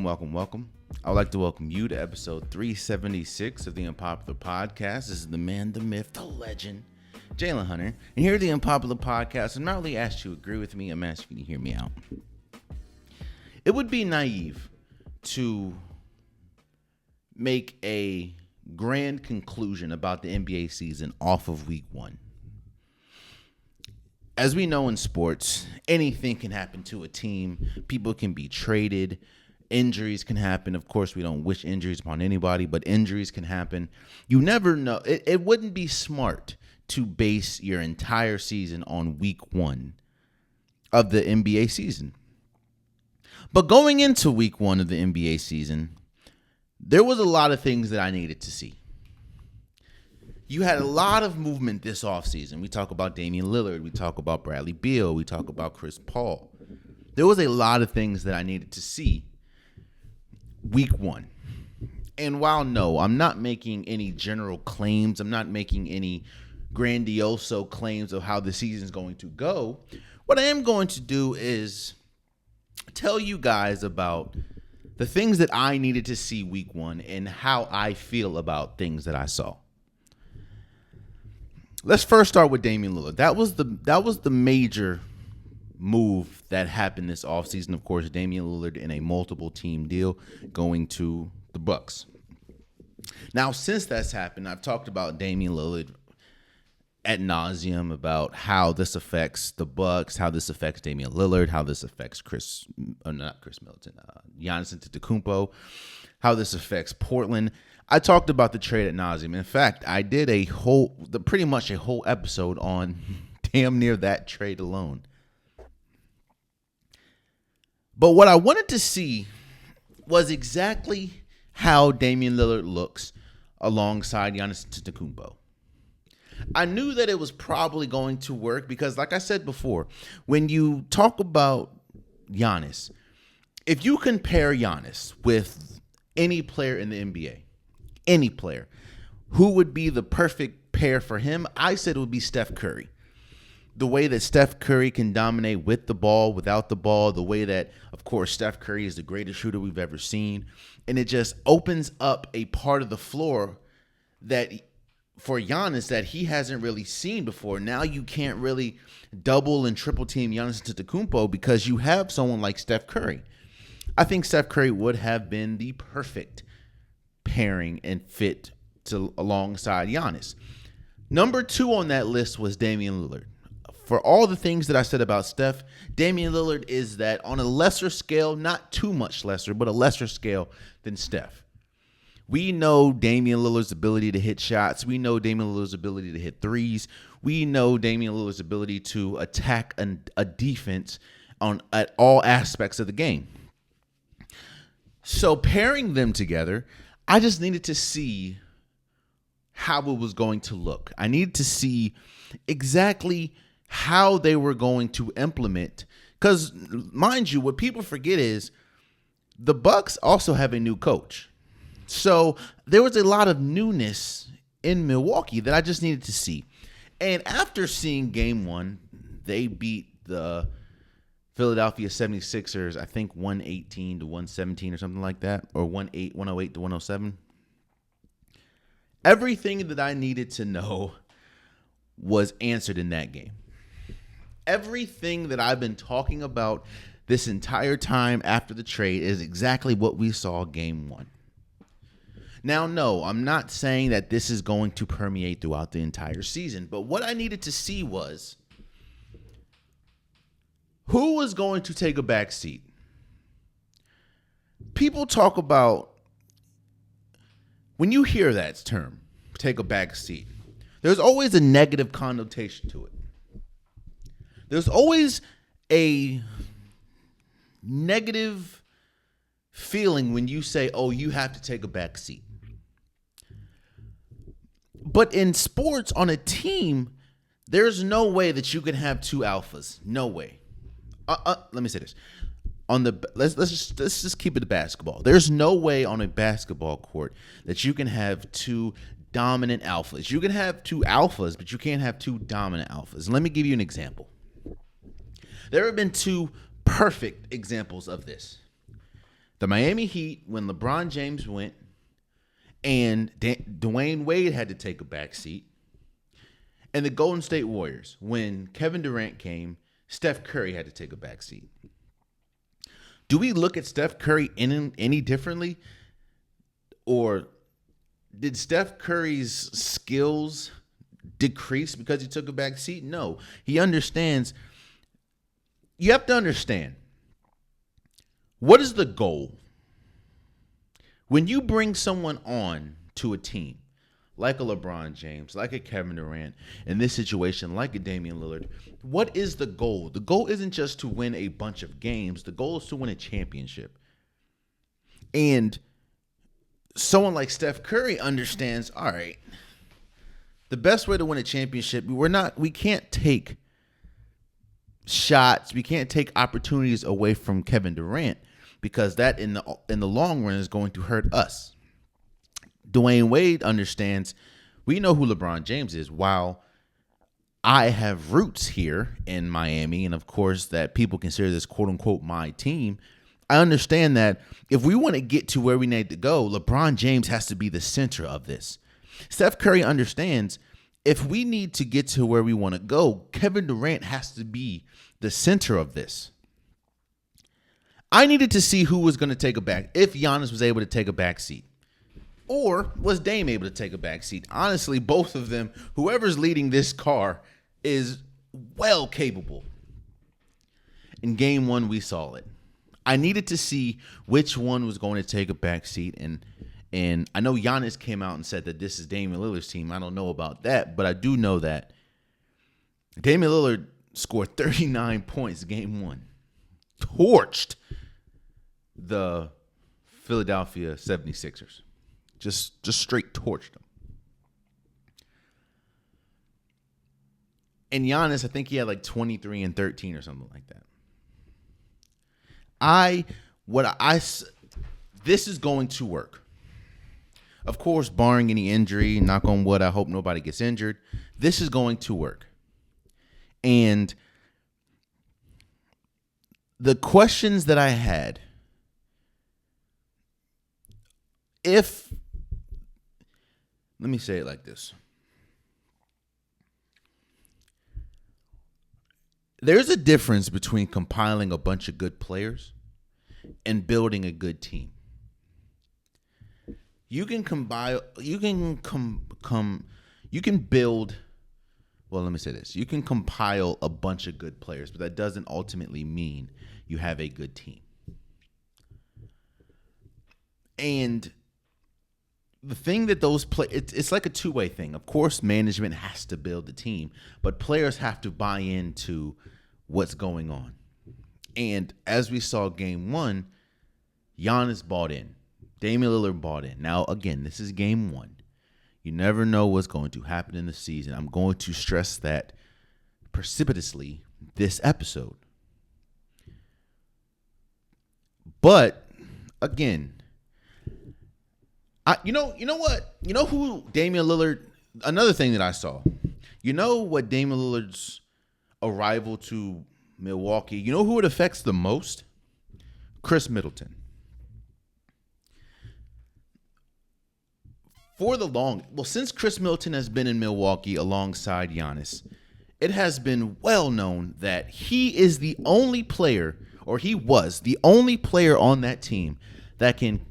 Welcome. I would like to welcome you to episode 376 of the Unpopular Podcast. This is the man, the myth, the legend, Jalen Hunter. And here at the Unpopular Podcast, I'm not really asked you to agree with me, I'm asking you to hear me out. It would be naive to make a grand conclusion about the NBA season off of week one. As we know in sports, anything can happen to a team. People can be traded. Injuries can happen. Of course, we don't wish injuries upon anybody, but injuries can happen. You never know. It wouldn't be smart to base your entire season on week one of the NBA season. But going into week one of the NBA season, there was a lot of things that I needed to see. You had a lot of movement this offseason. We talk about Damian Lillard. We talk about Bradley Beal. We talk about Chris Paul. There was a lot of things that I needed to see week one. And while no, I'm not making any general claims, I'm not making any grandioso claims of how the season is going to go, what I am going to do is tell you guys about the things that I needed to see week one and how I feel about things that I saw. Let's first start with Damian Lillard. That was the major move that happened this offseason. Of course, Damian Lillard in a multiple team deal going to the Bucks. Now, since that's happened, I've talked about Damian Lillard ad nauseum about how this affects the Bucks, how this affects Damian Lillard, how this affects Giannis Antetokounmpo, how this affects Portland. I talked about the trade ad nauseum. In fact, I did pretty much a whole episode on damn near that trade alone. But what I wanted to see was exactly how Damian Lillard looks alongside Giannis Antetokounmpo. I knew that it was probably going to work because, like I said before, when you talk about Giannis, if you compare Giannis with any player in the NBA, any player, who would be the perfect pair for him? I said it would be Steph Curry. The way that Steph Curry can dominate with the ball, without the ball, the way that, of course, Steph Curry is the greatest shooter we've ever seen. And it just opens up a part of the floor that for Giannis that he hasn't really seen before. Now you can't really double and triple team Giannis Antetokounmpo because you have someone like Steph Curry. I think Steph Curry would have been the perfect pairing and fit alongside Giannis. Number 2 on that list was Damian Lillard. For all the things that I said about Steph, Damian Lillard is that on a lesser scale, not too much lesser, but a lesser scale than Steph. We know Damian Lillard's ability to hit shots. We know Damian Lillard's ability to hit threes. We know Damian Lillard's ability to attack a defense at all aspects of the game. So pairing them together, I just needed to see how it was going to look. I needed to see exactly how they were going to implement. Because, mind you, what people forget is the Bucks also have a new coach. So there was a lot of newness in Milwaukee that I just needed to see. And after seeing game one, they beat the Philadelphia 76ers, I think 118 to 117 or something like that, or 108 to 107. Everything that I needed to know was answered in that game. Everything that I've been talking about this entire time after the trade is exactly what we saw game one. Now, no, I'm not saying that this is going to permeate throughout the entire season, but what I needed to see was who was going to take a back seat. People talk about, when you hear that term, take a back seat, there's always a negative connotation to it. There's always a negative feeling when you say, oh, you have to take a back seat. But in sports, on a team, there's no way that you can have two alphas. No way. Let me say this. Let's just keep it to basketball. There's no way on a basketball court that you can have two dominant alphas. You can have two alphas, but you can't have two dominant alphas. And let me give you an example. There have been two perfect examples of this. The Miami Heat, when LeBron James went and Dwayne Wade had to take a back seat, and the Golden State Warriors, when Kevin Durant came, Steph Curry had to take a back seat. Do we look at Steph Curry any differently? Or did Steph Curry's skills decrease because he took a back seat? No. He understands. You have to understand. What is the goal? When you bring someone on to a team, like a LeBron James, like a Kevin Durant, in this situation, like a Damian Lillard, what is the goal? The goal isn't just to win a bunch of games. The goal is to win a championship. And someone like Steph Curry understands, all right, the best way to win a championship, we can't take shots, we can't take opportunities away from Kevin Durant, because that in the long run is going to hurt us. Dwayne Wade understands, we know who LeBron James is. While I have roots here in Miami, and of course that people consider this quote unquote my team, I understand that if we want to get to where we need to go, LeBron James has to be the center of this. Steph Curry understands, if we need to get to where we want to go, Kevin Durant has to be the center of this. I needed to see who was going to take a back, if Giannis was able to take a back seat. Or was Dame able to take a back seat? Honestly, both of them, whoever's leading this car is well capable. In game one, we saw it. I needed to see which one was going to take a back seat. And I know Giannis came out and said that this is Damian Lillard's team. I don't know about that, but I do know that Damian Lillard scored 39 points game one. Torched the Philadelphia 76ers. Just straight torched them. And Giannis, I think he had like 23 and 13 or something like that. This is going to work. Of course, barring any injury, knock on wood, I hope nobody gets injured. This is going to work. And the questions that I had, let me say it like this. There's a difference between compiling a bunch of good players and building a good team. You can build, well, let me say this. You can compile a bunch of good players, but that doesn't ultimately mean you have a good team. And the thing that it's like a two-way thing. Of course, management has to build the team, but players have to buy into what's going on. And as we saw game one, Giannis bought in. Damian Lillard bought in. Now, again, this is game one. You never know what's going to happen in the season. I'm going to stress that precipitously this episode. But, again, you know what? You know who Damian Lillard, another thing that I saw. You know what Damian Lillard's arrival to Milwaukee, you know who it affects the most? Chris Middleton. Since Chris Middleton has been in Milwaukee alongside Giannis, it has been well known that he is the only player, or he was the only player on that team that can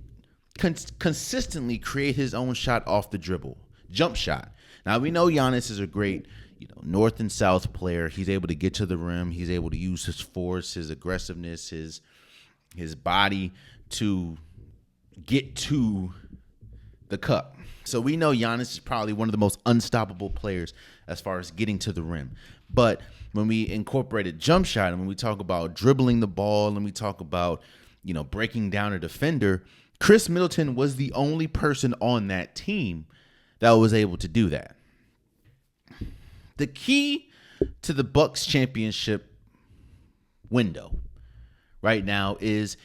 consistently create his own shot off the dribble, jump shot. Now, we know Giannis is a great, north and south player. He's able to get to the rim. He's able to use his force, his aggressiveness, his body to get to the cup. So we know Giannis is probably one of the most unstoppable players as far as getting to the rim. But when we incorporated jump shot, and when we talk about dribbling the ball, and we talk about, breaking down a defender, Chris Middleton was the only person on that team that was able to do that. The key to the Bucks championship window right now is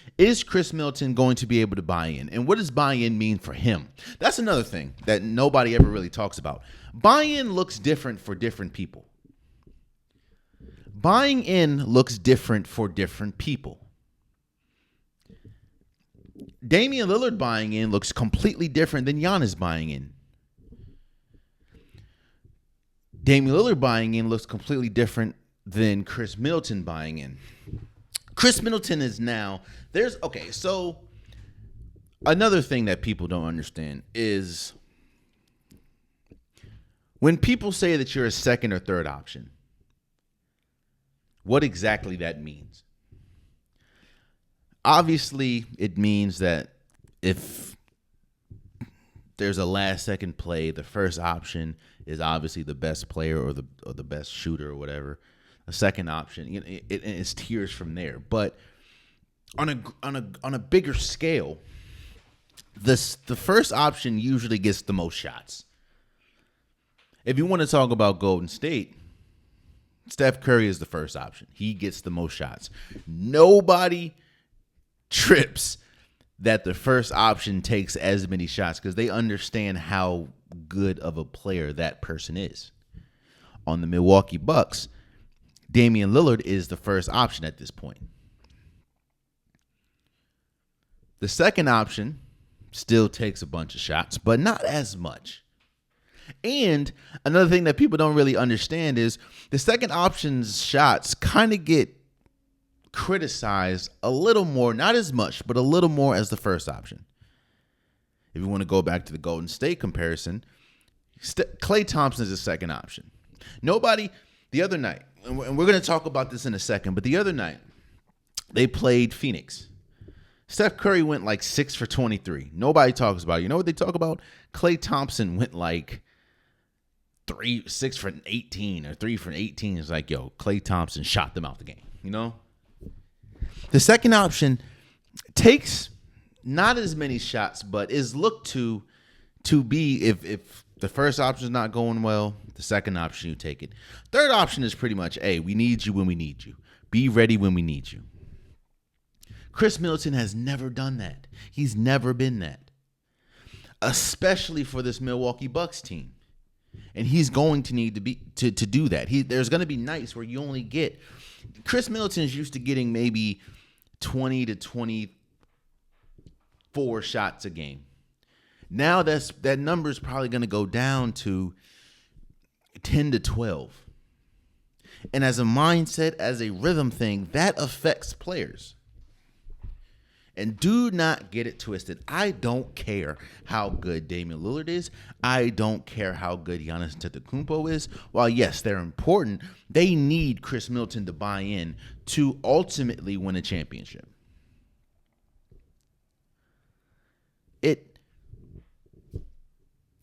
Chris Middleton going to be able to buy in? And what does buy-in mean for him? That's another thing that nobody ever really talks about. Buy-in looks different for different people. Buying in looks different for different people. Damian Lillard buying in looks completely different than Giannis buying in. Damian Lillard buying in looks completely different than Chris Middleton buying in. Chris Middleton is now, so another thing that people don't understand is when people say that you're a second or third option, what exactly that means. Obviously, it means that if there's a last second play, the first option is obviously the best player or the best shooter or whatever. A second option, it's tiers from there. But on a bigger scale, the first option usually gets the most shots. If you want to talk about Golden State, Steph Curry is the first option. He gets the most shots. Nobody trips that the first option takes as many shots because they understand how good of a player that person is. On the Milwaukee Bucks, Damian Lillard is the first option at this point. The second option still takes a bunch of shots, but not as much. And another thing that people don't really understand is the second option's shots kind of get criticized a little more, not as much, but a little more as the first option. If you want to go back to the Golden State comparison, Klay Thompson is the second option. Nobody, the other night, and we're going to talk about this in a second, but the other night, they played Phoenix. Steph Curry went like 6 for 23. Nobody talks about it. You know what they talk about? Klay Thompson went like 6 for 18 or 3 for 18. It's like, yo, Klay Thompson shot them out the game, you know? The second option takes not as many shots, but is looked to be, if the first option is not going well, the second option, you take it. Third option is pretty much, hey, we need you when we need you. Be ready when we need you. Chris Middleton has never done that. He's never been that, especially for this Milwaukee Bucks team. And he's going to need to do that. There's going to be nights where you only get – Chris Middleton is used to getting maybe 20 to 24 shots a game. Now that number is probably going to go down to 10 to 12. And as a mindset, as a rhythm thing, that affects players. And do not get it twisted. I don't care how good Damian Lillard is. I don't care how good Giannis Antetokounmpo is. While, yes, they're important, they need Chris Middleton to buy in to ultimately win a championship.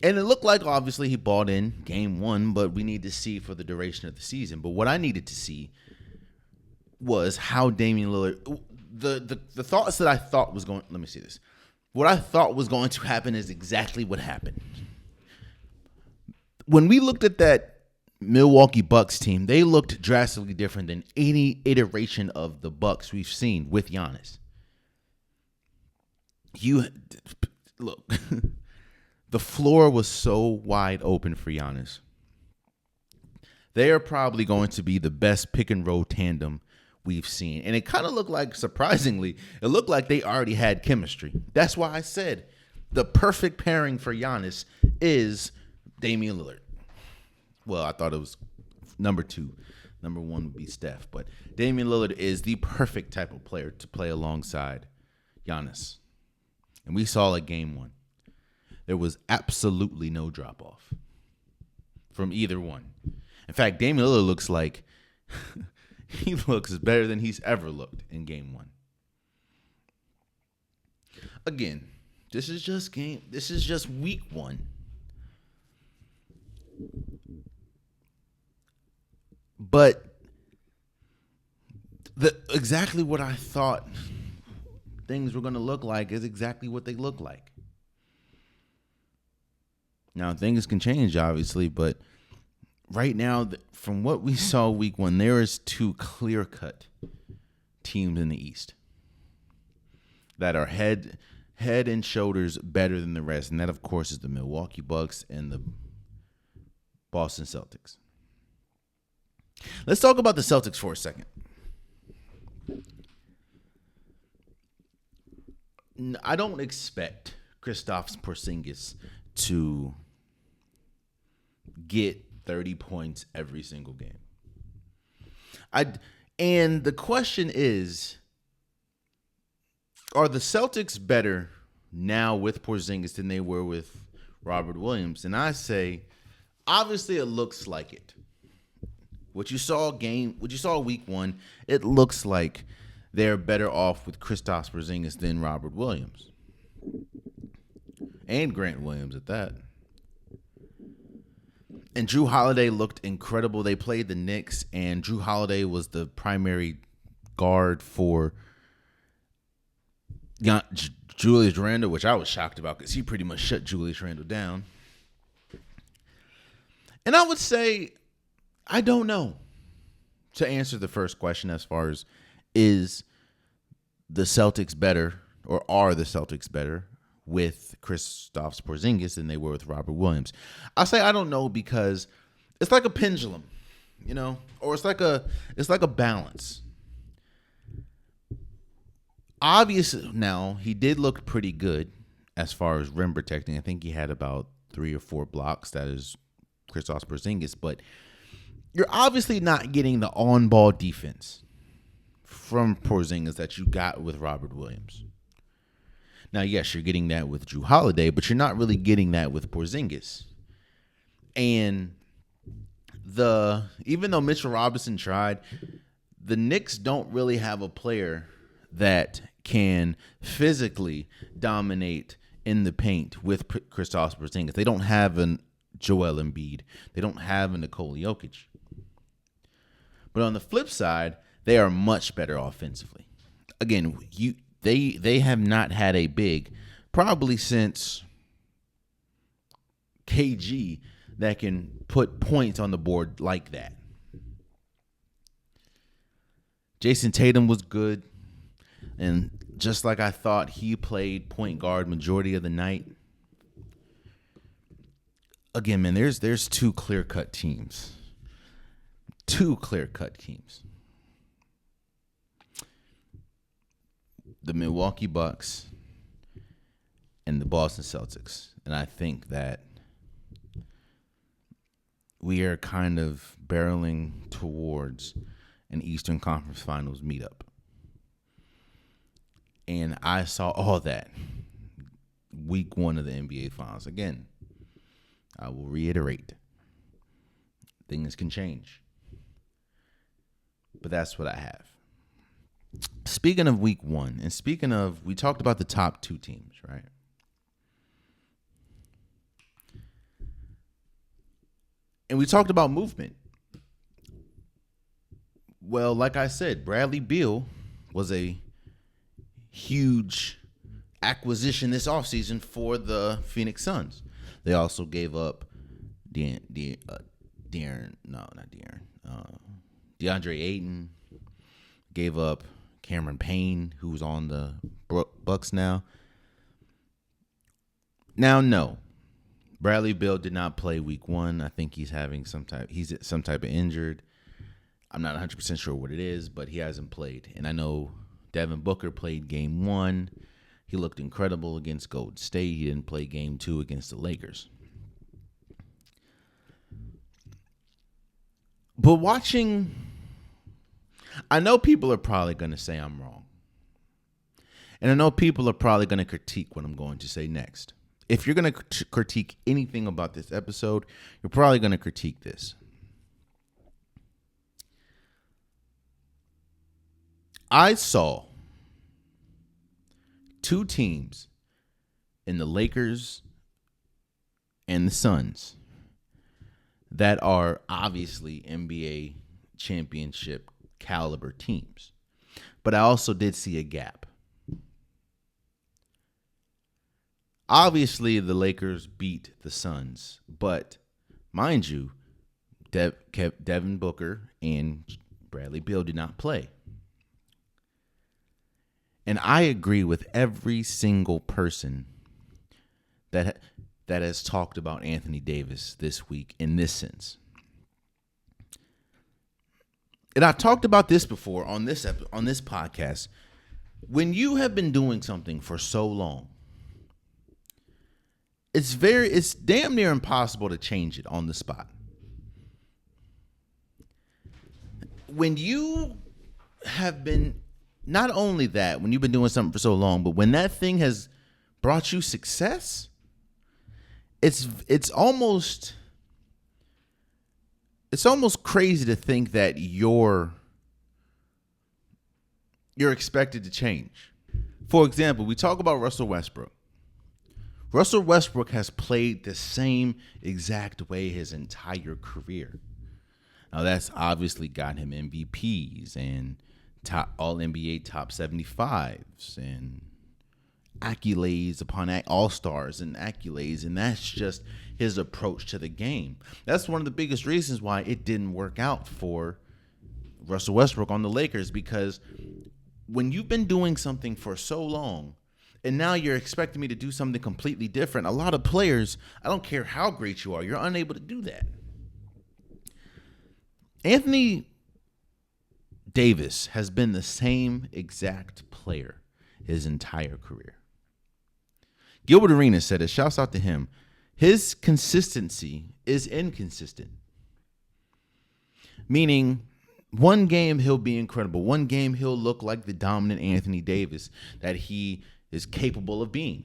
And it looked like, obviously, he bought in game one, but we need to see for the duration of the season. But what I needed to see was how Damian Lillard – the thoughts that I thought was going – let me see this. What I thought was going to happen is exactly what happened. When we looked at that Milwaukee Bucks team, they looked drastically different than any iteration of the Bucks we've seen with Giannis. Look, the floor was so wide open for Giannis. They are probably going to be the best pick and roll tandem we've seen. And it kind of looked like, surprisingly, it looked like they already had chemistry. That's why I said the perfect pairing for Giannis is Damian Lillard. Well, I thought it was number two. Number one would be Steph. But Damian Lillard is the perfect type of player to play alongside Giannis. And we saw it game one. There was absolutely no drop-off from either one. In fact, Damian Lillard looks like he looks better than he's ever looked in game one. Again, this is just week one. But exactly what I thought things were going to look like is exactly what they look like. Now, things can change, obviously, but right now, from what we saw week one, there is two clear-cut teams in the East that are head and shoulders better than the rest, and that, of course, is the Milwaukee Bucks and the Boston Celtics. Let's talk about the Celtics for a second. I don't expect Kristaps Porzingis to get 30 points every single game. And the question is, are the Celtics better now with Porzingis than they were with Robert Williams? And I say, obviously, it looks like it. What you saw week one, it looks like they're better off with Kristaps Porzingis than Robert Williams. And Grant Williams at that. And Drew Holiday looked incredible. They played the Knicks, and Drew Holiday was the primary guard for Julius Randle, which I was shocked about because he pretty much shut Julius Randle down. And I would say, I don't know, to answer the first question as far as is the Celtics better or are the Celtics better with Kristaps Porzingis than they were with Robert Williams. I say I don't know because it's like a pendulum, or it's like a balance. Obviously, now he did look pretty good as far as rim protecting. I think he had about 3 or 4 blocks. That is Kristaps Porzingis, but you're obviously not getting the on-ball defense from Porzingis that you got with Robert Williams. Now, yes, you're getting that with Drew Holiday, but you're not really getting that with Porzingis. And even though Mitchell Robinson tried, the Knicks don't really have a player that can physically dominate in the paint with Kristaps Porzingis. They don't have an Joel Embiid. They don't have a Nikola Jokic. But on the flip side, they are much better offensively. Again, they have not had a big, probably since KG, that can put points on the board like that. Jason Tatum was good. And just like I thought, he played point guard majority of the night. Again, man, there's 2 clear-cut teams. 2 clear-cut teams. The Milwaukee Bucks and the Boston Celtics. And I think that we are kind of barreling towards an Eastern Conference Finals meetup. And I saw all that week 1 of the NBA Finals. Again, I will reiterate, things can change. But that's what I have. Speaking of week 1, and we talked about the top 2 teams, right? And we talked about movement. Well, like I said, Bradley Beal was a huge acquisition this offseason for the Phoenix Suns. They also gave up DeAndre Ayton, gave up Cameron Payne, who's on the Bucks now. Now, no, Bradley Beal did not play week 1. I think he's some type of injured. I'm not 100% sure what it is, but he hasn't played. And I know Devin Booker played game 1. He looked incredible against Golden State. He didn't play game 2 against the Lakers. But I know people are probably going to say I'm wrong. And I know people are probably going to critique what I'm going to say next. If you're going to critique anything about this episode, you're probably going to critique this. I saw 2 teams in the Lakers and the Suns that are obviously NBA championship caliber teams. But I also did see a gap. Obviously, the Lakers beat the Suns, but mind you, Devin Booker and Bradley Beal did not play. And I agree with every single person that has talked about Anthony Davis this week in this sense. And I talked about this before on this podcast. When you have been doing something for so long, it's damn near impossible to change it on the spot. When you have been, not only that, when you've been doing something for so long, but when that thing has brought you success, it's almost crazy to think that you're expected to change. For example, we talk about Russell Westbrook. Russell Westbrook has played the same exact way his entire career. Now, that's obviously got him MVPs and top All NBA top 75s and accolades upon all-stars and accolades, and that's just his approach to the game. That's one of the biggest reasons why it didn't work out for Russell Westbrook on the Lakers, because when you've been doing something for so long and now you're expecting me to do something completely different, a lot of players, I don't care how great you are, you're unable to do that. Anthony Davis has been the same exact player his entire career. Gilbert Arenas said it. Shouts out to him. His consistency is inconsistent. Meaning, one game he'll be incredible. One game he'll look like the dominant Anthony Davis that he is capable of being.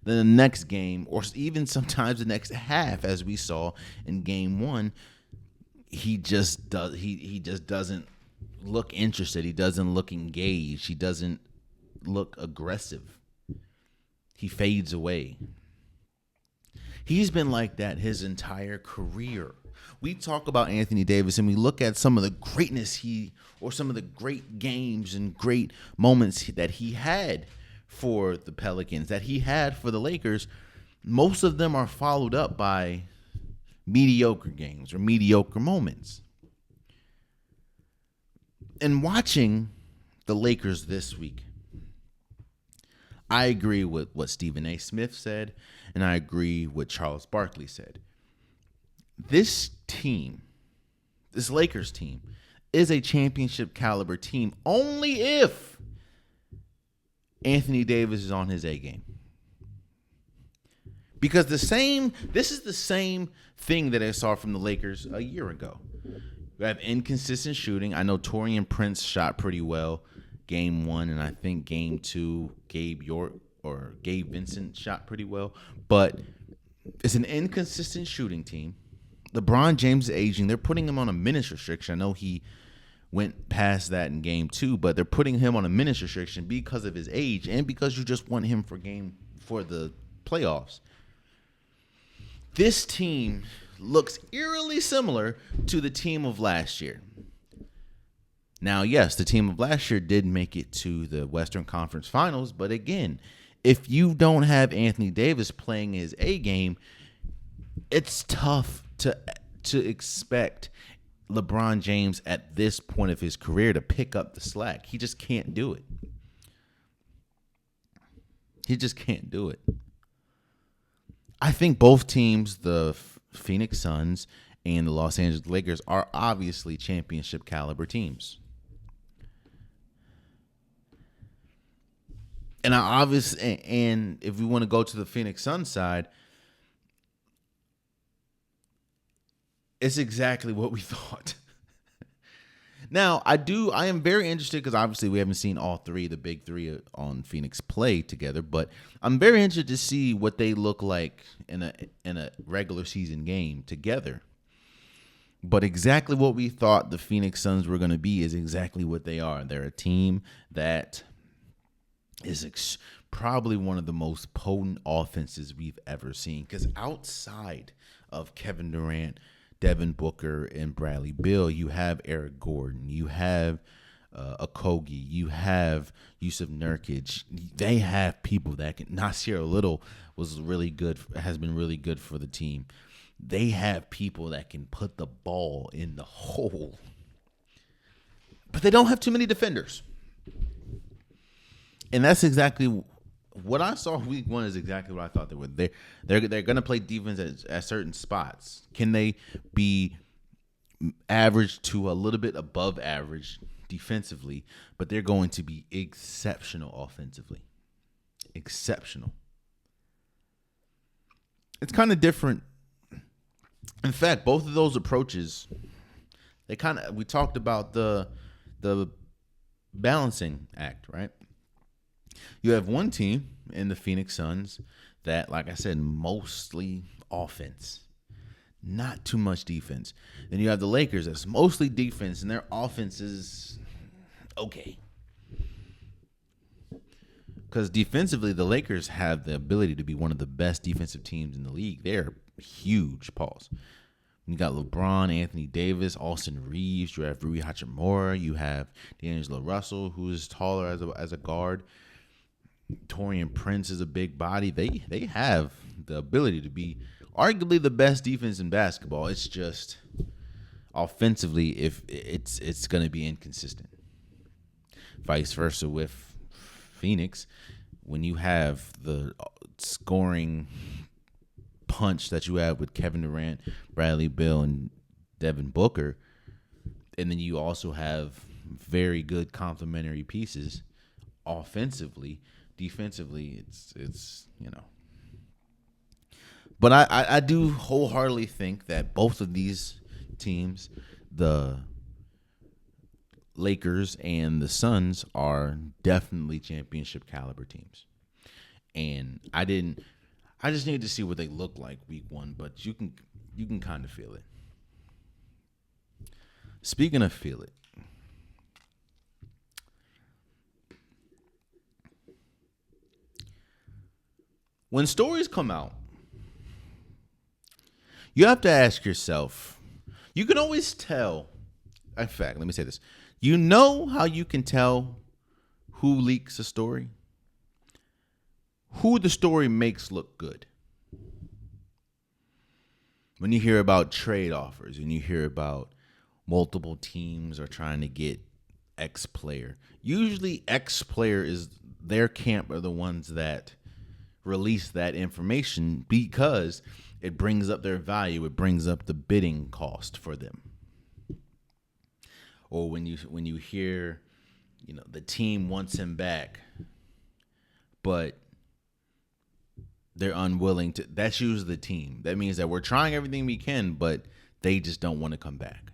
Then the next game, or even sometimes the next half, as we saw in game one, he just doesn't look interested. He doesn't look engaged. He doesn't look aggressive. He fades away. He's been like that his entire career. We talk about Anthony Davis and we look at some of the greatness or some of the great games and great moments that he had for the Pelicans, that he had for the Lakers. Most of them are followed up by mediocre games or mediocre moments. And watching the Lakers this week, I agree with what Stephen A. Smith said, and I agree with Charles Barkley said. This team, this Lakers team, is a championship caliber team only if Anthony Davis is on his A game. Because this is the same thing that I saw from the Lakers a year ago. You have inconsistent shooting. I know Taurean Prince shot pretty well game one, and I think game two, Gabe Vincent shot pretty well. But it's an inconsistent shooting team. LeBron James is aging. They're putting him on a minutes restriction. I know he went past that in game two, but they're putting him on a minutes restriction because of his age and because you just want him for the playoffs. This team looks eerily similar to the team of last year. Now, yes, the team of last year did make it to the Western Conference Finals, but again, if you don't have Anthony Davis playing his A game, it's tough to expect LeBron James at this point of his career to pick up the slack. He just can't do it. He just can't do it. I think both teams, the Phoenix Suns and the Los Angeles Lakers, are obviously championship caliber teams. And if we want to go to the Phoenix Suns side, it's exactly what we thought. Now, I am very interested because obviously we haven't seen all three, the big three on Phoenix play together, but I'm very interested to see what they look like in a regular season game together. But exactly what we thought the Phoenix Suns were going to be is exactly what they are. They're a team that is probably one of the most potent offenses we've ever seen, because outside of Kevin Durant, Devin Booker, and Bradley Beal, you have Eric Gordon, you have Okogie, you have Yusuf Nurkic. They have people that can. Nasir Little has been really good for the team. They have people that can put the ball in the hole, but they don't have too many defenders. And that's exactly what I saw week one is exactly what I thought they would. They're going to play defense at certain spots. Can they be average to a little bit above average defensively, but they're going to be exceptional offensively. Exceptional. It's kind of different. In fact, both of those approaches, we talked about the balancing act, right? You have one team in the Phoenix Suns that, like I said, mostly offense, not too much defense. Then you have the Lakers that's mostly defense, and their offense is okay. Because defensively, the Lakers have the ability to be one of the best defensive teams in the league. They're huge. Pause. You got LeBron, Anthony Davis, Austin Reeves. You have Rui Hachimura. You have D'Angelo Russell, who is taller as a guard. Taurean Prince is a big body. They have the ability to be arguably the best defense in basketball. It's just offensively, if it's going to be inconsistent. Vice versa with Phoenix, when you have the scoring punch that you have with Kevin Durant, Bradley Beal, and Devin Booker, and then you also have very good complementary pieces offensively. Defensively, it's But I do wholeheartedly think that both of these teams, the Lakers and the Suns, are definitely championship caliber teams. And I just need to see what they look like week one, but you can kind of feel it. Speaking of feel it, when stories come out, you have to ask yourself, you can always tell. In fact, let me say this. You know how you can tell who leaks a story? Who the story makes look good. When you hear about trade offers and you hear about multiple teams are trying to get X player, usually X player is their camp are the ones that release that information because it brings up their value. It brings up the bidding cost for them. Or when you hear, the team wants him back, but they're unwilling to. That's usually the team. That means that we're trying everything we can, but they just don't want to come back.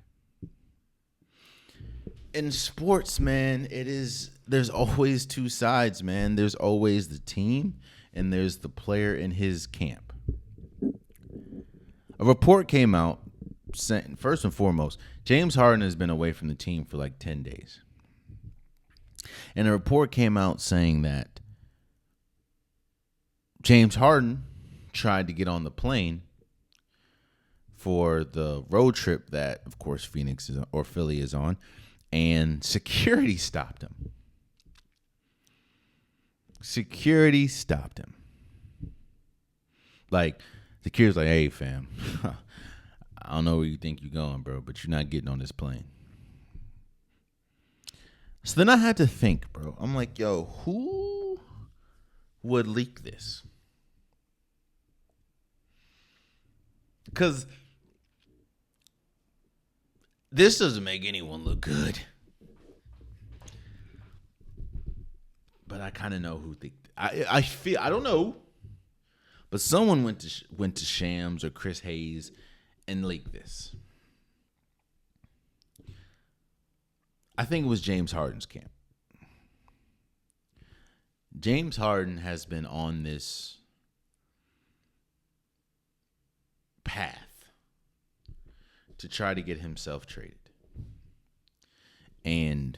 In sports, man, there's always two sides, man. There's always the team and there's the player in his camp. A report came out saying, first and foremost, James Harden has been away from the team for like 10 days. And a report came out saying that James Harden tried to get on the plane for the road trip that, of course, Philly is on, and security stopped him. Security stopped him. Like, security's like, hey, fam, I don't know where you think you're going, bro, but you're not getting on this plane. So then I had to think, bro. I'm like, yo, who would leak this? Because this doesn't make anyone look good. But I kind of know who I feel. I don't know, but someone went to Shams or Chris Hayes and leaked this. I think it was James Harden's camp. James Harden has been on this path to try to get himself traded. And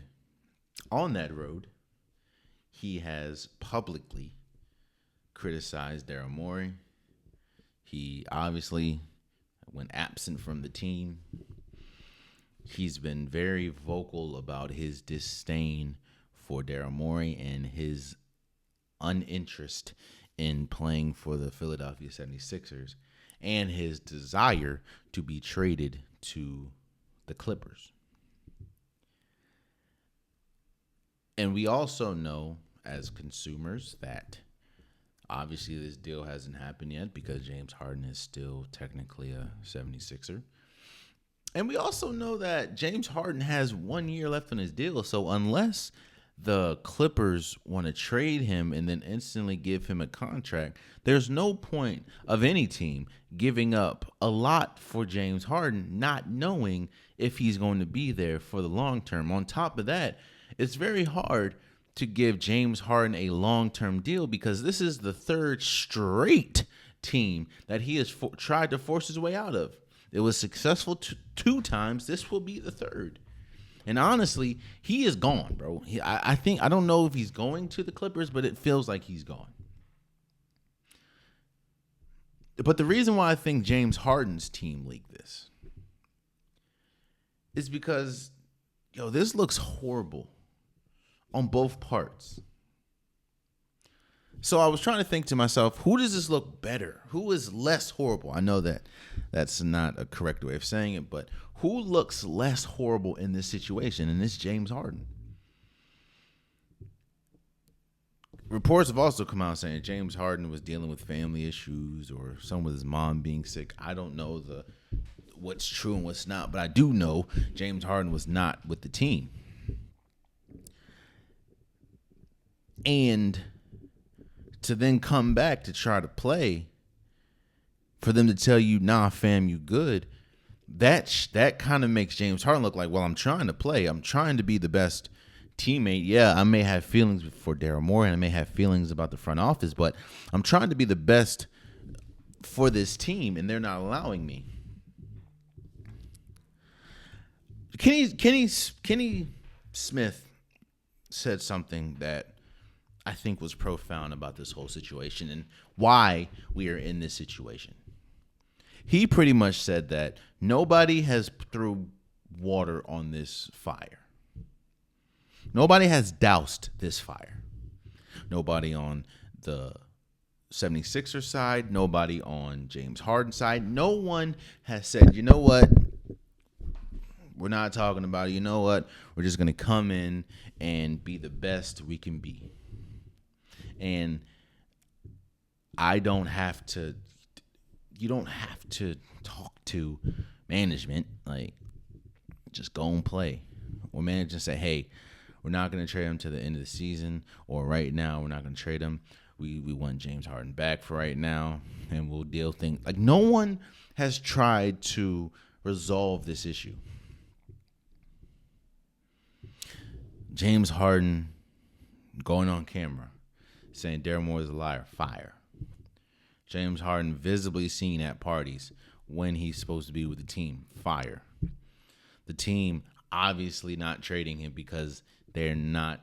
on that road, he has publicly criticized Daryl Morey. He obviously went absent from the team. He's been very vocal about his disdain for Daryl Morey and his uninterest in playing for the Philadelphia 76ers and his desire to be traded to the Clippers. And we also know as consumers that obviously this deal hasn't happened yet because James Harden is still technically a 76er. And we also know that James Harden has 1 year left on his deal. So unless the Clippers want to trade him and then instantly give him a contract, there's no point of any team giving up a lot for James Harden, not knowing if he's going to be there for the long term. On top of that, it's very hard to give James Harden a long-term deal because this is the third straight team that he has tried to force his way out of. It was successful two times. This will be the third. And honestly, he is gone, bro. I think, I don't know if he's going to the Clippers, but it feels like he's gone. But the reason why I think James Harden's team leaked this is because, this looks horrible on both parts. So I was trying to think to myself, who does this look better? Who is less horrible? I know that that's not a correct way of saying it, but who looks less horrible in this situation? And it's James Harden. Reports have also come out saying James Harden was dealing with family issues or some with his mom being sick. I don't know what's true and what's not, but I do know James Harden was not with the team. And to then come back to try to play, for them to tell you, nah, fam, you good, that kind of makes James Harden look like, well, I'm trying to play. I'm trying to be the best teammate. Yeah, I may have feelings for Daryl Morey, and I may have feelings about the front office, but I'm trying to be the best for this team, and they're not allowing me. Kenny Smith said something that I think was profound about this whole situation and why we are in this situation. He pretty much said that nobody has threw water on this fire. Nobody has doused this fire. Nobody on the 76ers side, nobody on James Harden's side. No one has said, you know what? We're not talking about it. You know what? We're just going to come in and be the best we can be. And you don't have to talk to management. Like, just go and play. Or management say, hey, we're not going to trade him to the end of the season, or right now we're not going to trade him. We want James Harden back for right now, and we'll deal things. Like, no one has tried to resolve this issue. James Harden going on camera saying Daryl Morey is a liar, fire. James Harden visibly seen at parties when he's supposed to be with the team, fire. The team obviously not trading him because they're not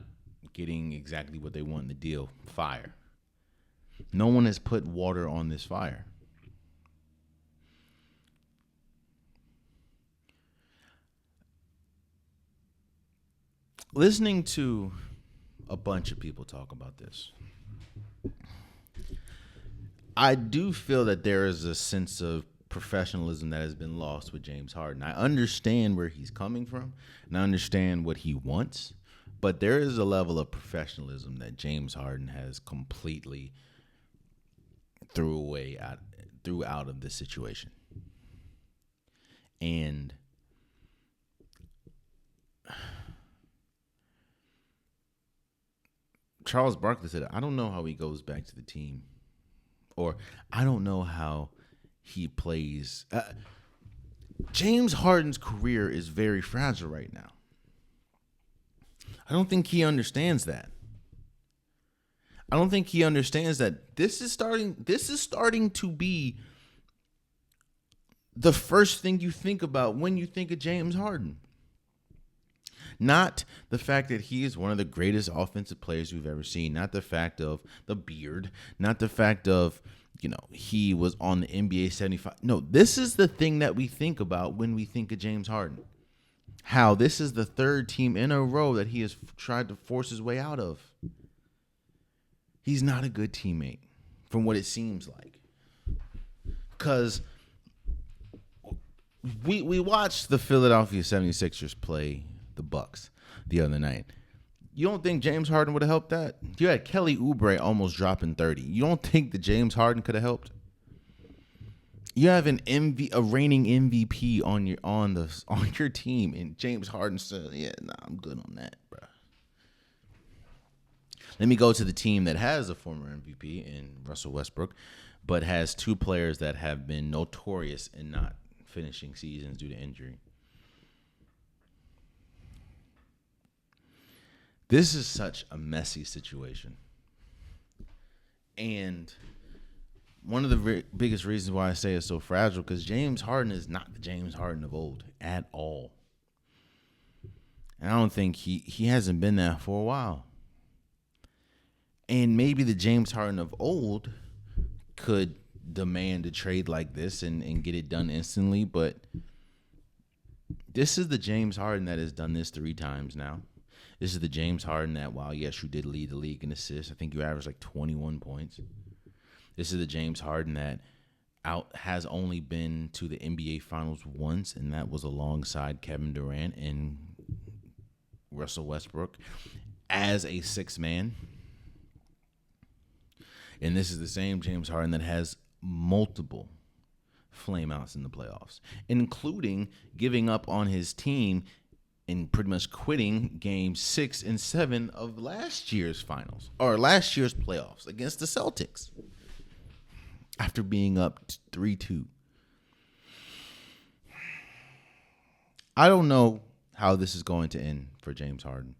getting exactly what they want in the deal, fire. No one has put water on this fire. Listening to a bunch of people talk about this, I do feel that there is a sense of professionalism that has been lost with James Harden. I understand where he's coming from, and I understand what he wants, but there is a level of professionalism that James Harden has completely threw out of this situation. And Charles Barkley said, I don't know how he goes back to the team, or I don't know how he plays. James Harden's career is very fragile right now. I don't think he understands that. I don't think he understands that this is starting to be the first thing you think about when you think of James Harden. Not the fact that he is one of the greatest offensive players we've ever seen. Not the fact of the beard. Not the fact of, he was on the NBA 75. No, this is the thing that we think about when we think of James Harden. How this is the third team in a row that he has tried to force his way out of. He's not a good teammate from what it seems like. Because we watched the Philadelphia 76ers play the Bucks the other night. You don't think James Harden would have helped that? You had Kelly Oubre almost dropping 30. You don't think that James Harden could have helped? You have a reigning MVP on your team, and James Harden said, "Yeah, nah, I'm good on that, bro." Let me go to the team that has a former MVP in Russell Westbrook, but has two players that have been notorious in not finishing seasons due to injury. This is such a messy situation. And one of the biggest reasons why I say it's so fragile, because James Harden is not the James Harden of old at all. And I don't think he hasn't been that for a while. And maybe the James Harden of old could demand a trade like this and get it done instantly, but this is the James Harden that has done this 3 times now. This is the James Harden that, while yes, you did lead the league in assists, I think you averaged like 21 points. This is the James Harden that has only been to the NBA Finals once, and that was alongside Kevin Durant and Russell Westbrook as a 6th man. And this is the same James Harden that has multiple flameouts in the playoffs, including giving up on his team and pretty much quitting games 6 and 7 of last year's finals, or last year's playoffs against the Celtics, after being up 3-2. I don't know how this is going to end for James Harden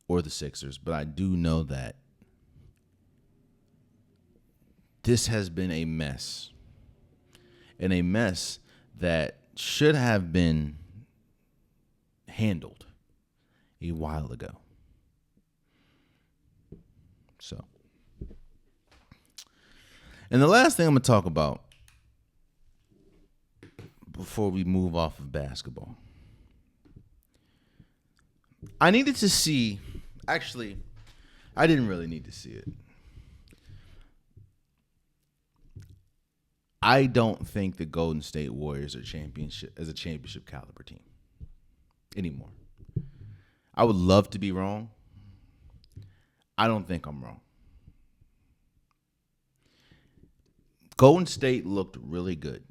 or the Sixers, but I do know that this has been a mess, and a mess that should have been handled a while ago. So, and the last thing I'm going to talk about before we move off of basketball, I needed to see, actually, I didn't really need to see it. I don't think the Golden State Warriors are a championship caliber team anymore. I would love to be wrong. I don't think I'm wrong. Golden State looked really good.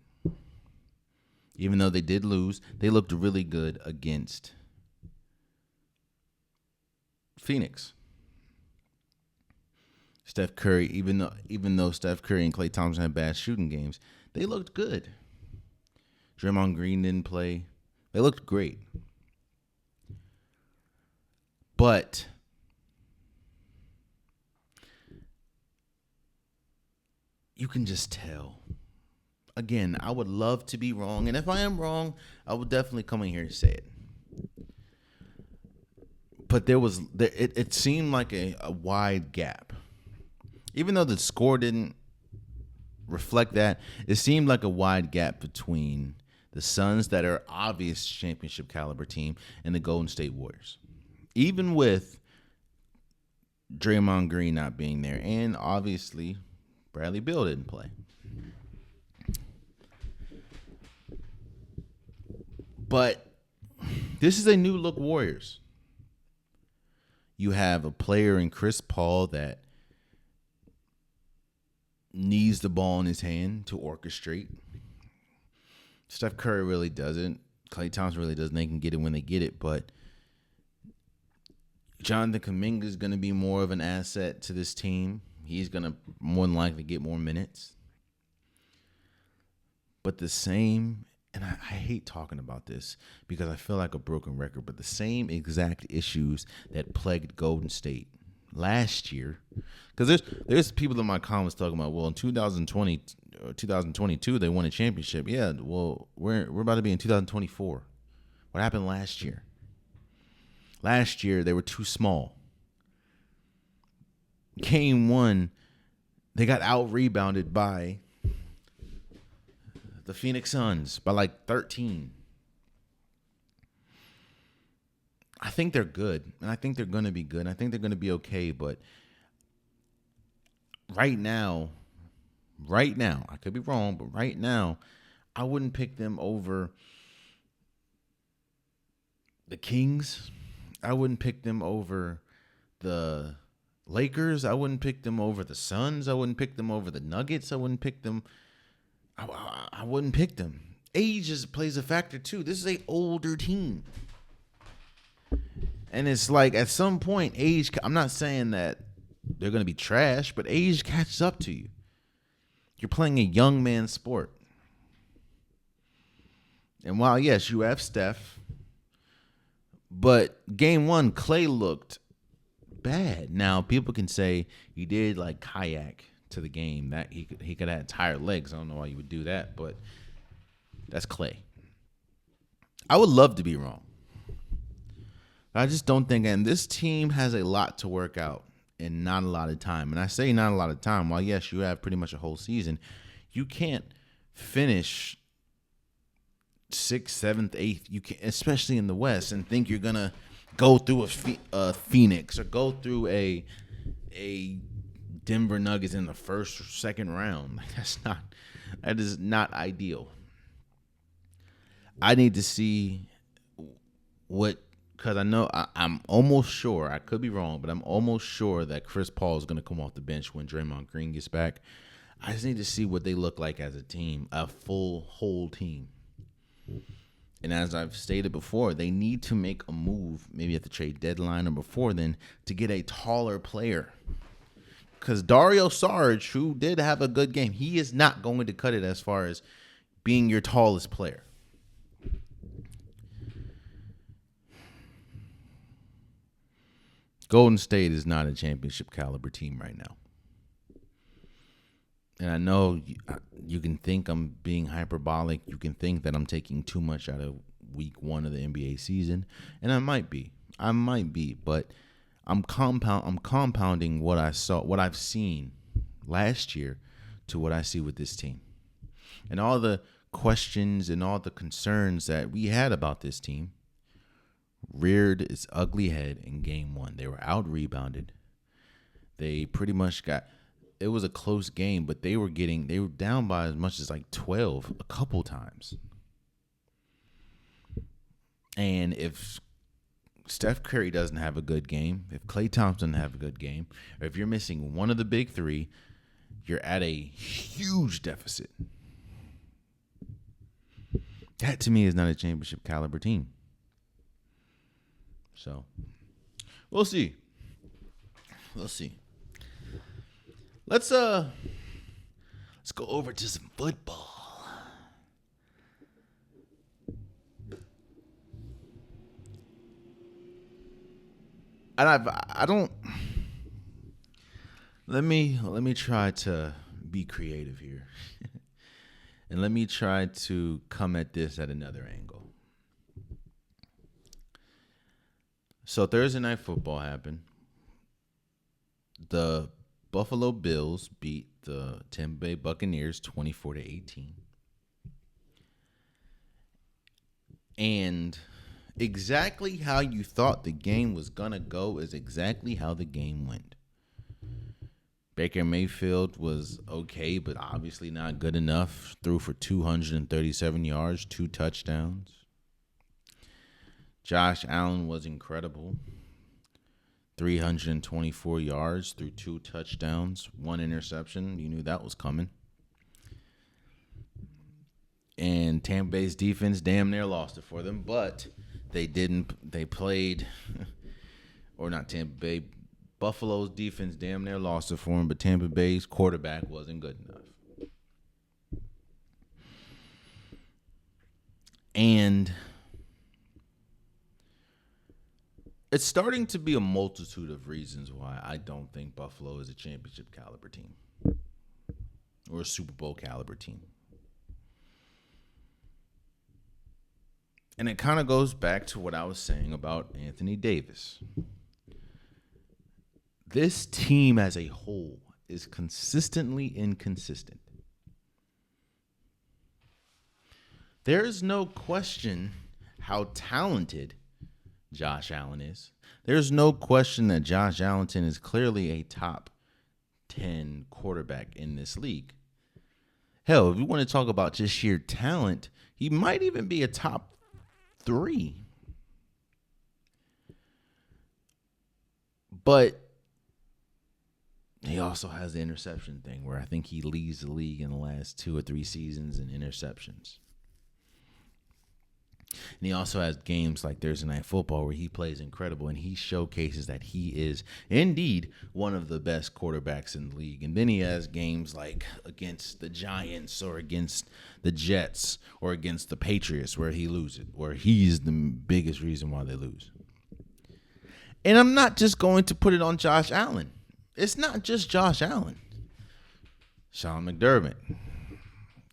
Even though they did lose, they looked really good against Phoenix. Steph Curry, even though Steph Curry and Klay Thompson had bad shooting games, they looked good. Draymond Green didn't play. They looked great. But you can just tell. Again, I would love to be wrong, and if I am wrong, I will definitely come in here and say it. But it seemed like a wide gap. Even though the score didn't reflect that, it seemed like a wide gap between the Suns, that are obvious championship caliber team, and the Golden State Warriors. Even with Draymond Green not being there, and obviously Bradley Beal didn't play. But this is a new look Warriors. You have a player in Chris Paul that needs the ball in his hand to orchestrate. Steph Curry really doesn't. Klay Thompson really doesn't. They can get it when they get it, but Jonathan Kuminga is going to be more of an asset to this team. He's going to more than likely get more minutes. But the same, and I hate talking about this because I feel like a broken record, but the same exact issues that plagued Golden State last year, because there's people in my comments talking about, well, in 2020 or 2022 they won a championship. Yeah, well, we're about to be in 2024. What happened last year? Last year they were too small. Game 1, they got out rebounded by the Phoenix Suns by like 13. I think they're good, and I think they're going to be good. And I think they're going to be okay, but right now, I could be wrong, but right now, I wouldn't pick them over the Kings. I wouldn't pick them over the Lakers. I wouldn't pick them over the Suns. I wouldn't pick them over the Nuggets. I wouldn't pick them I wouldn't pick them. Age just plays a factor too. This is a older team. And it's like at some point, age, I'm not saying that they're going to be trash, but age catches up to you. You're playing a young man's sport. And while, yes, you have Steph, but game one, Clay looked bad. Now, people can say he did like kayak to the game. That he could have had tired legs. I don't know why you would do that, but that's Clay. I would love to be wrong. I just don't think, and this team has a lot to work out and not a lot of time. And I say not a lot of time. While, yes, you have pretty much a whole season, you can't finish 6th, 7th, 8th, you can, especially in the West, and think you're gonna go through a Phoenix or go through a Denver Nuggets in the first or second round. Like, that is not ideal. I need to see because I know I'm almost sure, I could be wrong, but I'm almost sure that Chris Paul is going to come off the bench when Draymond Green gets back. I just need to see what they look like as a team, a whole team. And as I've stated before, they need to make a move, maybe at the trade deadline or before then, to get a taller player. Because Dario Saric, who did have a good game, he is not going to cut it as far as being your tallest player. Golden State is not a championship caliber team right now. And I know you can think I'm being hyperbolic. You can think that I'm taking too much out of week 1 of the NBA season. And I might be. But I'm compounding what I've seen last year to what I see with this team. And all the questions and all the concerns that we had about this team reared its ugly head in game 1. They were out-rebounded. They pretty much it was a close game, but they were down by as much as like 12 a couple times. And if Steph Curry doesn't have a good game, if Klay Thompson doesn't have a good game, or if you're missing one of the big three, you're at a huge deficit. That to me is not a championship caliber team. So, we'll see. Let's go over to some football. And I don't. Let me try to be creative here, and let me try to come at this at another angle. So Thursday Night Football happened. The Buffalo Bills beat the Tampa Bay Buccaneers 24-18. And exactly how you thought the game was going to go is exactly how the game went. Baker Mayfield was okay, but obviously not good enough. Threw for 237 yards, 2 touchdowns. Josh Allen was incredible. 324 yards through 2 touchdowns, 1 interception. You knew that was coming. And Tampa Bay's defense damn near lost it for them, but they didn't. They played, or not Tampa Bay, Buffalo's defense damn near lost it for them, but Tampa Bay's quarterback wasn't good enough. And it's starting to be a multitude of reasons why I don't think Buffalo is a championship caliber team or a Super Bowl caliber team. And it kind of goes back to what I was saying about Anthony Davis. This team as a whole is consistently inconsistent. There is no question how talented Josh Allen is. There's no question that Josh Allen is clearly a top 10 quarterback in this league. Hell, if you want to talk about just sheer talent, he might even be a top 3. But He also has the interception thing where I think he leads the league in the last 2 or 3 seasons in interceptions. And he also has games like Thursday Night Football where he plays incredible and he showcases that he is indeed one of the best quarterbacks in the league. And then he has games like against the Giants or against the Jets or against the Patriots where he loses, where he's the biggest reason why they lose. And I'm not just going to put it on Josh Allen. It's not just Josh Allen. Sean McDermott.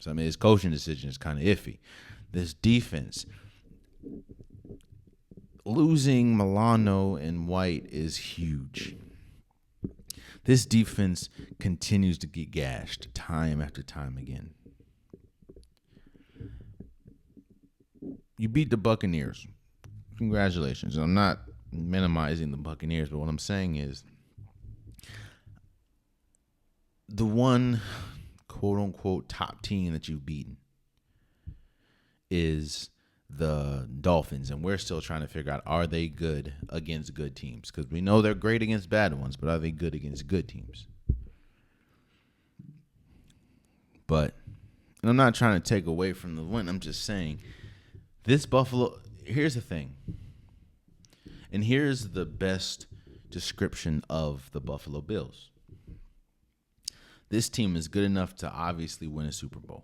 So, I mean, his coaching decision is kind of iffy. This defense. Losing Milano and White is huge. This defense continues to get gashed time after time again. You beat the Buccaneers. Congratulations. I'm not minimizing the Buccaneers, but what I'm saying is the one quote-unquote top team that you've beaten is the Dolphins, and we're still trying to figure out, are they good against good teams? Because we know they're great against bad ones, but are they good against good teams? But, and I'm not trying to take away from the win. I'm just saying, this Buffalo, here's the thing. And here's the best description of the Buffalo Bills. This team is good enough to obviously win a Super Bowl.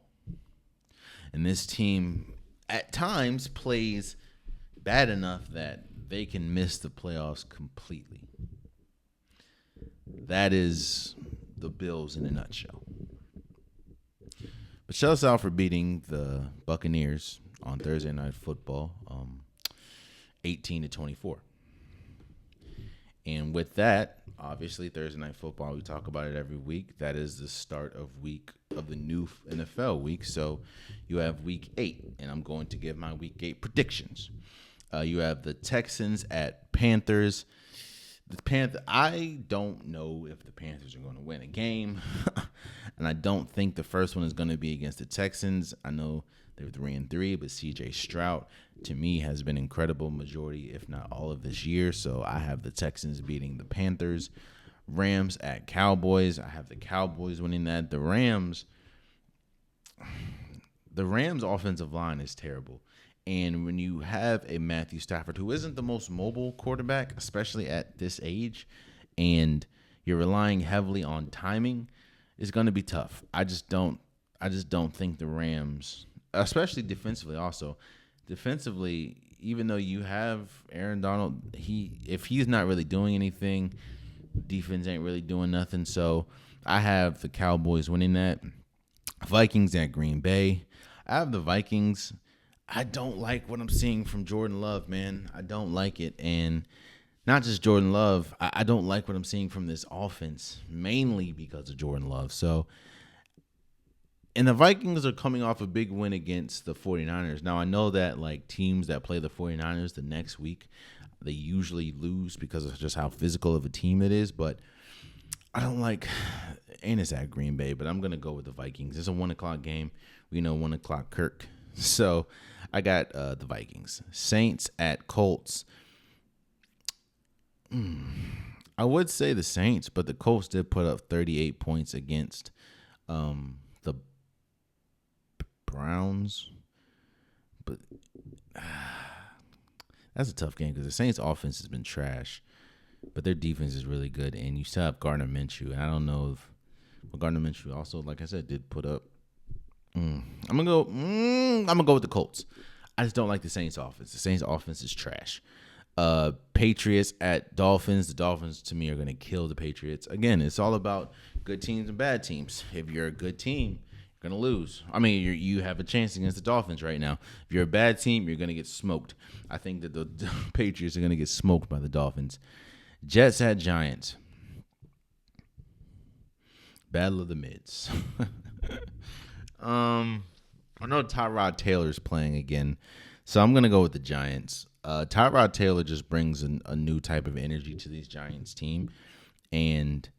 And this team at times plays bad enough that they can miss the playoffs completely. That is the Bills in a nutshell. But shout out for beating the Buccaneers on Thursday Night Football, 18-24. And with that, obviously Thursday Night Football, we talk about it every week. That is the start of the new NFL week. So you have week 8, and I'm going to give my week 8 predictions. You have the Texans at Panthers. I don't know if the Panthers are going to win a game, and I don't think the first one is going to be against the Texans. I know they're 3-3, but C.J. Stroud, to me, has been incredible majority, if not all of this year. So I have the Texans beating the Panthers. Rams at Cowboys. I have the Cowboys winning that. The Rams offensive line is terrible. And when you have a Matthew Stafford, who isn't the most mobile quarterback, especially at this age, and you're relying heavily on timing, it's going to be tough. I just don't think the Rams, especially defensively also, even though you have Aaron Donald, if he's not really doing anything, defense ain't really doing nothing. So I have the Cowboys winning that. Vikings at Green Bay. I have the Vikings. I don't like what I'm seeing from Jordan Love, man. I don't like it. And not just Jordan Love. I don't like what I'm seeing from this offense, mainly because of Jordan Love. So, and the Vikings are coming off a big win against the 49ers. Now, I know that like teams that play the 49ers the next week, they usually lose because of just how physical of a team it is. But I don't like, and it's at Green Bay, but I'm going to go with the Vikings. It's a 1 o'clock game. We know 1 o'clock Kirk. So I got the Vikings. Saints at Colts. I would say the Saints, but the Colts did put up 38 points against the Browns. But that's a tough game because the Saints' offense has been trash, but their defense is really good. And you still have Gardner Minshew. And I don't know if Gardner Minshew also, like I said, did put up. I'm gonna go with the Colts. I just don't like the Saints' offense. The Saints' offense is trash. Patriots at Dolphins. The Dolphins, to me, are gonna kill the Patriots. Again, it's all about good teams and bad teams. If you're a good team, you're gonna lose. I mean, you have a chance against the Dolphins right now. If you're a bad team, you're gonna get smoked. I think that the Patriots are gonna get smoked by the Dolphins. Jets at Giants. Battle of the mids. I know Tyrod Taylor's playing again, so I'm going to go with the Giants. Tyrod Taylor just brings a new type of energy to these Giants team, and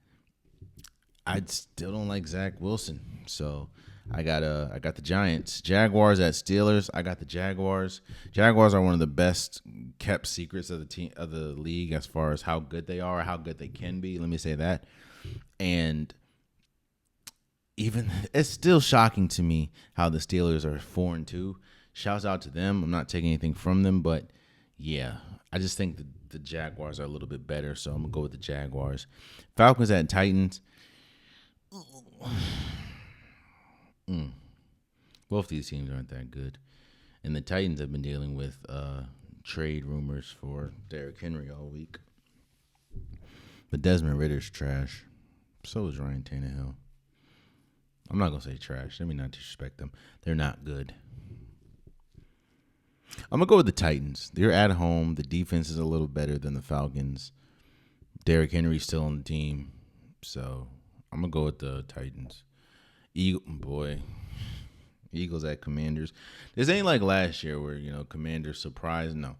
I still don't like Zach Wilson. So I got the Giants. Jaguars at Steelers. I got the Jaguars. Jaguars are one of the best kept secrets of the league as far as how good they are or how good they can be. Let me say that. And even it's still shocking to me how the Steelers are 4-2. Shouts out to them. I'm not taking anything from them, but yeah, I just think the Jaguars are a little bit better, so I'm gonna go with the Jaguars. Falcons at Titans. Both these teams aren't that good, and the Titans have been dealing with trade rumors for Derrick Henry all week. But Desmond Ritter's trash. So is Ryan Tannehill. I'm not going to say trash. Let me not disrespect them. They're not good. I'm going to go with the Titans. They're at home. The defense is a little better than the Falcons. Derrick Henry's still on the team. So I'm going to go with the Titans. Eagles at Commanders. This ain't like last year where, Commanders surprised. No.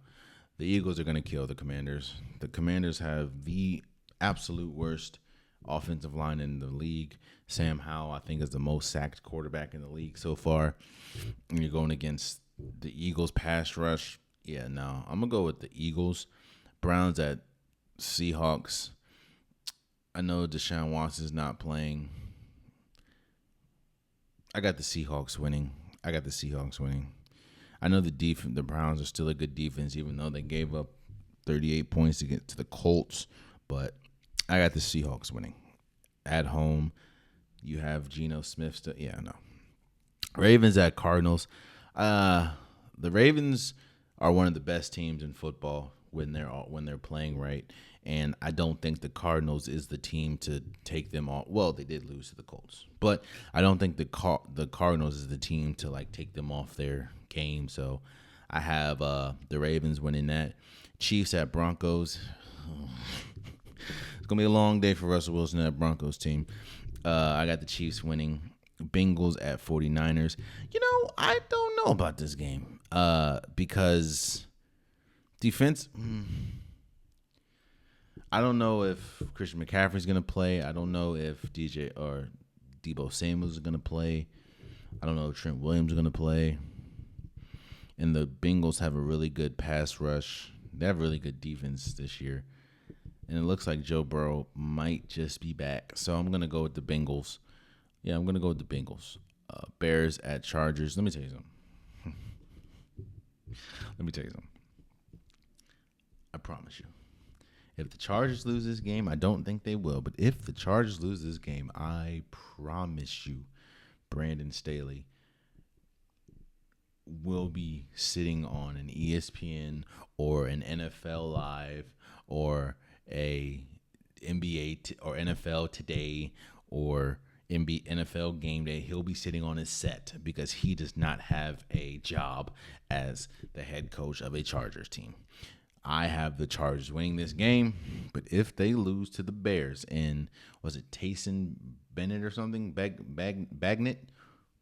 The Eagles are going to kill the Commanders. The Commanders have the absolute worst offensive line in the league. Sam Howell, I think, is the most sacked quarterback in the league so far. And you're going against the Eagles pass rush. Yeah, no. I'm going to go with the Eagles. Browns at Seahawks. I know Deshaun Watson's not playing. I got the Seahawks winning. I know the Browns are still a good defense, even though they gave up 38 points to get to the Colts. But I got the Seahawks winning. At home, you have Geno Smith still. Yeah, no. Ravens at Cardinals. The Ravens are one of the best teams in football when they're playing right, and I don't think the Cardinals is the team to take them off. Well, they did lose to the Colts, but I don't think the Cardinals is the team to take them off their game. So I have the Ravens winning that. Chiefs at Broncos. It's gonna be a long day for Russell Wilson and that Broncos team. I got the Chiefs winning. Bengals at 49ers. I don't know about this game because defense. I don't know if Christian McCaffrey's going to play. I don't know if DJ or Debo Samuel's going to play. I don't know if Trent Williams is going to play. And the Bengals have a really good pass rush. They have really good defense this year. And it looks like Joe Burrow might just be back. So I'm going to go with the Bengals. Yeah, I'm going to go with the Bengals. Bears at Chargers. Let me tell you something. I promise you. If the Chargers lose this game, I don't think they will. But if the Chargers lose this game, I promise you, Brandon Staley will be sitting on an ESPN or an NFL Live or a NBA or NFL Today or NFL Game Day. He'll be sitting on his set because he does not have a job as the head coach of a Chargers team. I have the Chargers winning this game, but if they lose to the Bears and was it Taysom Bennett or something, Bagnett,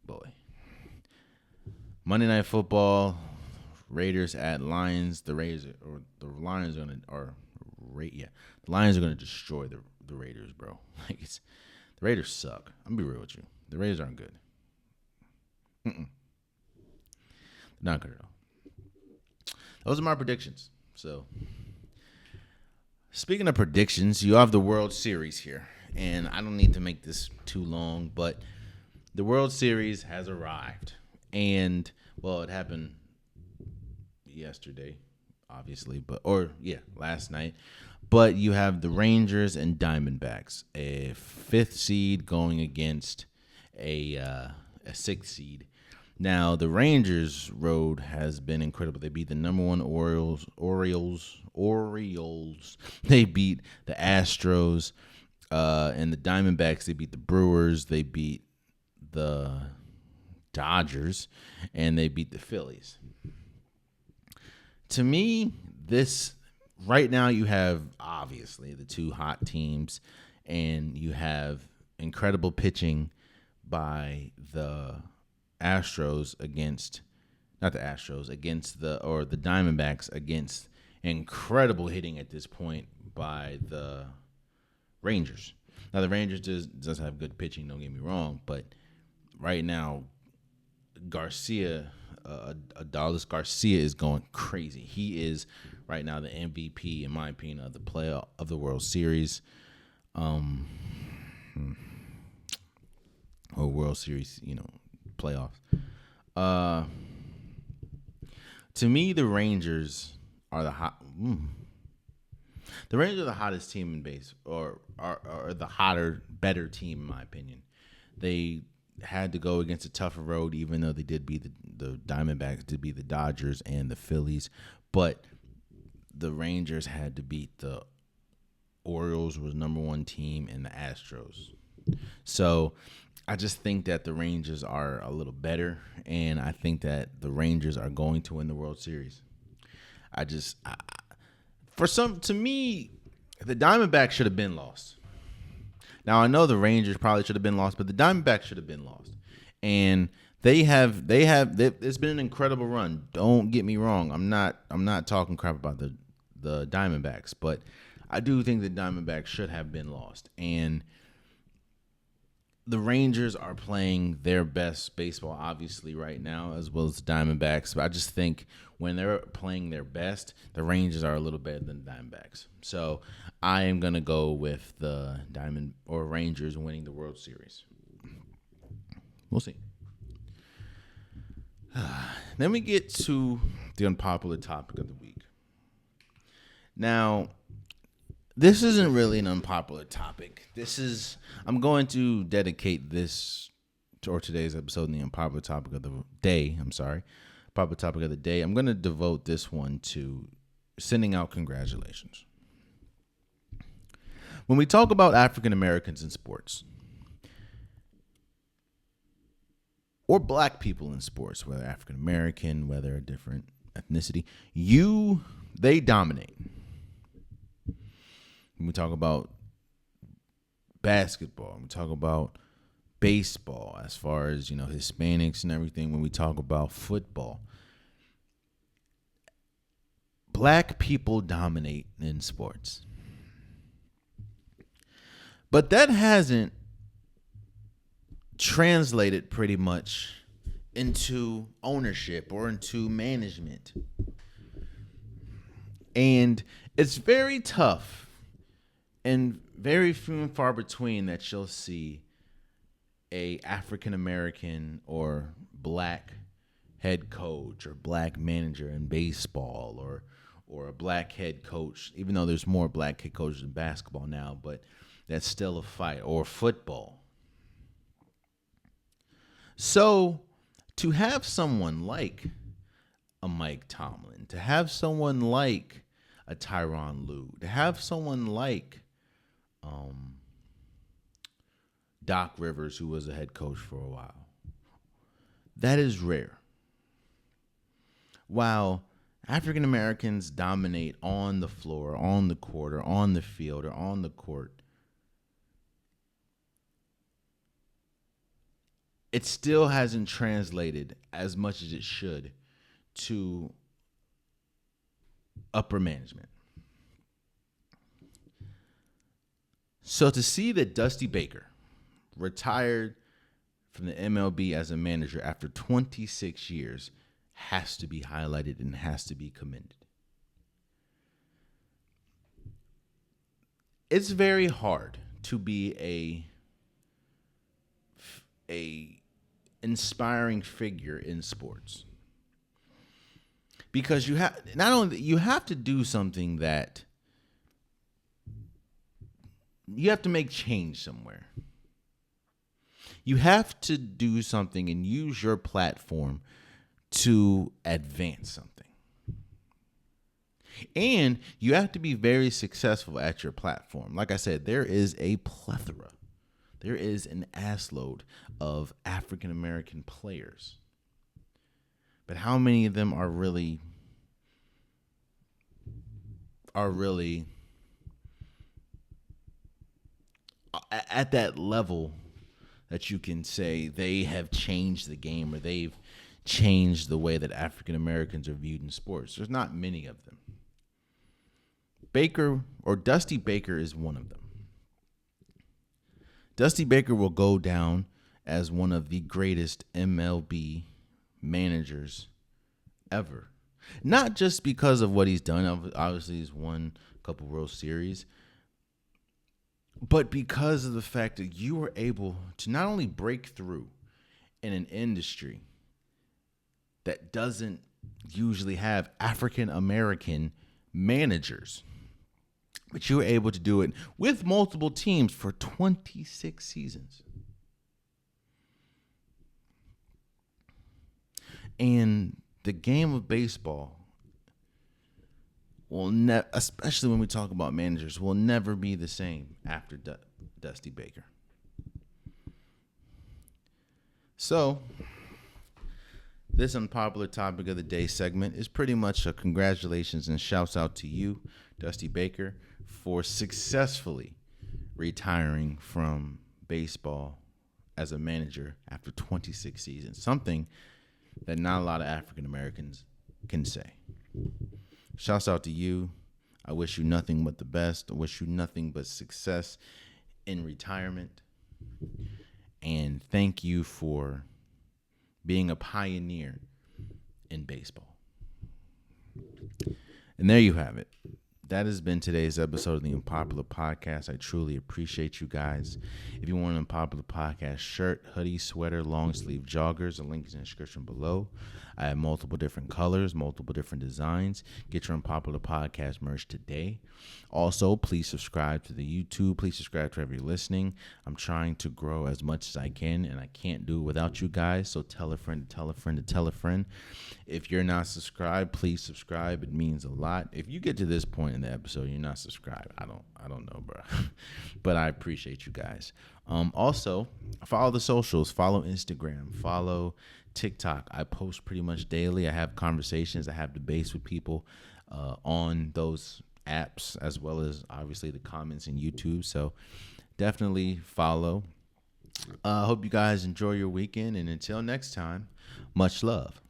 boy. Monday Night Football, Raiders at Lions. The Lions are gonna destroy the Raiders, bro. The Raiders suck. I'm gonna be real with you. The Raiders aren't good. They're not good at all. Those are my predictions. So, speaking of predictions, you have the World Series here. And I don't need to make this too long, but the World Series has arrived. And, it happened yesterday, obviously. Last night. But you have the Rangers and Diamondbacks, a 5th seed going against a 6th seed. Now, the Rangers' road has been incredible. They beat the number 1 Orioles. They beat the Astros. And the Diamondbacks, they beat the Brewers. They beat the Dodgers. And they beat the Phillies. To me, right now you have, obviously, the 2 hot teams. And you have incredible pitching by the Diamondbacks against incredible hitting at this point by the Rangers. Now the Rangers does have good pitching, don't get me wrong, but right now Adolis Garcia is going crazy. He is right now the MVP, in my opinion, of the World Series. or World Series, playoffs. Uh, to me, the Rangers are the hot. The Rangers are the hottest team in base, or are the hotter, better team in my opinion. They had to go against a tougher road, even though they did beat the Diamondbacks, did beat the Dodgers and the Phillies, but the Rangers had to beat the Orioles, was number one team, and the Astros. So I just think that the Rangers are a little better, and I think that the Rangers are going to win the World Series. To me, the Diamondbacks should have been lost. Now I know the Rangers probably should have been lost, but the Diamondbacks should have been lost. And it's been an incredible run. Don't get me wrong. I'm not talking crap about the Diamondbacks, but I do think the Diamondbacks should have been lost. And the Rangers are playing their best baseball, obviously, right now, as well as the Diamondbacks. But I just think when they're playing their best, the Rangers are a little better than the Diamondbacks. So I am going to go with the Rangers winning the World Series. We'll see. Then we get to the unpopular topic of the week. Now, this isn't really an unpopular topic. I'm going to dedicate today's episode in the unpopular topic of the day. Popular topic of the day. I'm going to devote this one to sending out congratulations. When we talk about African Americans in sports, or black people in sports, whether African American, whether a different ethnicity, they dominate. When we talk about basketball, when we talk about baseball, as far as, Hispanics and everything, when we talk about football, black people dominate in sports. But that hasn't translated pretty much into ownership or into management. And it's very tough and very few and far between that you'll see a African American or black head coach or black manager in baseball, or a black head coach, even though there's more black head coaches in basketball now, but that's still a fight, or football. So to have someone like a Mike Tomlin, to have someone like a Tyronn Lue, to have someone like Doc Rivers, who was a head coach for a while, that is rare. While African Americans dominate on the floor, on the court, or on the field, or on the court, it still hasn't translated as much as it should to upper management. So to see that Dusty Baker retired from the MLB as a manager after 26 years has to be highlighted and has to be commended. It's very hard to be a inspiring figure in sports, because you have to do something that you have to make change somewhere. You have to do something and use your platform to advance something. And you have to be very successful at your platform. Like I said, there is a plethora. There is an assload of African American players. But how many of them are really at that level that you can say they have changed the game, or they've changed the way that African Americans are viewed in sports? There's not many of them. Dusty Baker is one of them. Dusty Baker will go down as one of the greatest MLB managers ever. Not just because of what he's done. Obviously, he's won a couple World Series. But because of the fact that you were able to not only break through in an industry that doesn't usually have African American managers, but you were able to do it with multiple teams for 26 seasons. And the game of baseball will never, especially when we talk about managers, will never be the same after Dusty Baker. So, this unpopular topic of the day segment is pretty much a congratulations and shouts out to you, Dusty Baker, for successfully retiring from baseball as a manager after 26 seasons. Something that not a lot of African Americans can say. Shouts out to you. I wish you nothing but the best. I wish you nothing but success in retirement. And thank you for being a pioneer in baseball. And there you have it. That has been today's episode of the Unpopular Podcast. I truly appreciate you guys. If you want an Unpopular Podcast shirt, hoodie, sweater, long sleeve joggers, the link is in the description below. I have multiple different colors, multiple different designs. Get your Unpopular Podcast merch today. Also, please subscribe to the YouTube. Please subscribe to wherever you're listening. I'm trying to grow as much as I can, and I can't do it without you guys. So tell a friend to tell a friend to tell a friend. If you're not subscribed, please subscribe. It means a lot. If you get to this point in the episode, you're not subscribed, I don't know, bro. But I appreciate you guys. Also, follow the socials. Follow Instagram. Follow TikTok. I post pretty much daily. I have conversations. I have debates with people on those apps, as well as obviously the comments in YouTube. So definitely follow. Hope you guys enjoy your weekend. And until next time, much love.